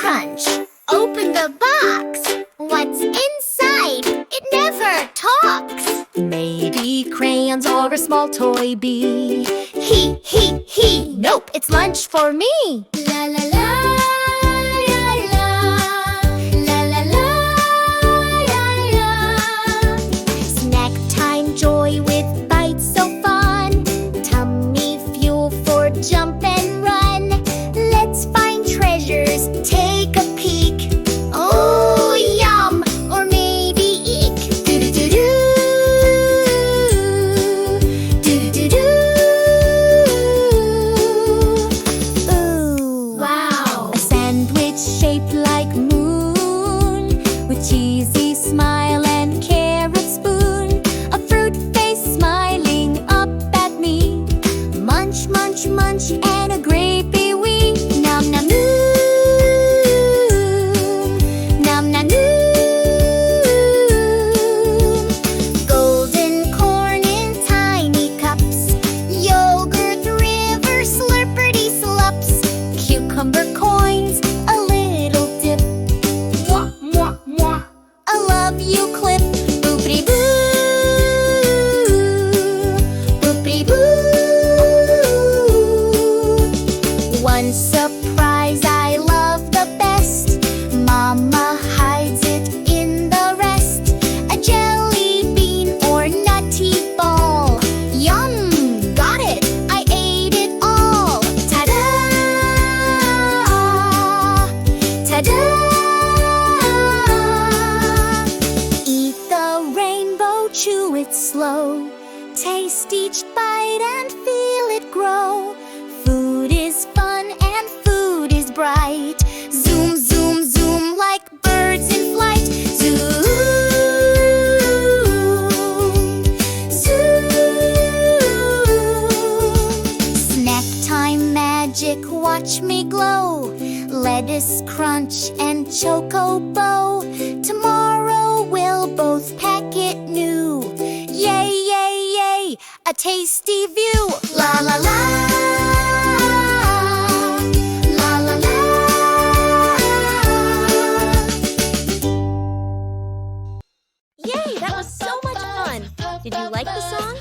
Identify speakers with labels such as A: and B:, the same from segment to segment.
A: crunch. Open the box. What's inside? It never talks.
B: Maybe crayons or a small toy bee.
A: He.
B: Nope, it's lunch for me.
A: La la la. Joy with bites so fun. Tummy fuel for jump and run. Let's find treasures, take a peek. Oh, yum! Or maybe eek. Do-do-do-do. Do-do-do-do. Ooh. Wow! A sandwich shaped like moon, with cheesy smile and carrot spoon. A fruit face smiling up at me. Munch, munch, munch, and a grapey wee. Nom nom noom. Nom nom noom. Golden corn in tiny cups. Yogurt river slurpity slups. Cucumber coins, a little dip. Mwah, mwah, mwah. A love you clip. Boopity boo. One surprise I love the best. Mama hides it in the rest. A jelly bean or nutty ball. Yum! Got it! I ate it all. Ta-da! Ta-da! Eat the rainbow, chew it slow. Taste each bite and feel it grow. Food is fun and food is bright. Zoom, zoom, zoom like birds in flight. Zoom, zoom. Snack time magic, watch me glow. Lettuce crunch and chocobo. Tomorrow we'll both pack it new. Yay, yay, yay, a tasty view. La la la. La la la.
C: Yay, that was so much fun! Did you like the song?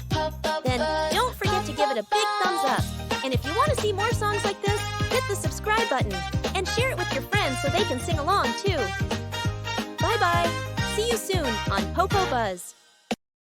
C: Then don't forget to give it a big thumbs up. And if you want to see more songs like this, hit the subscribe button and share it with your friends so they can sing along too. Bye-bye! See you soon on Popo Buzz.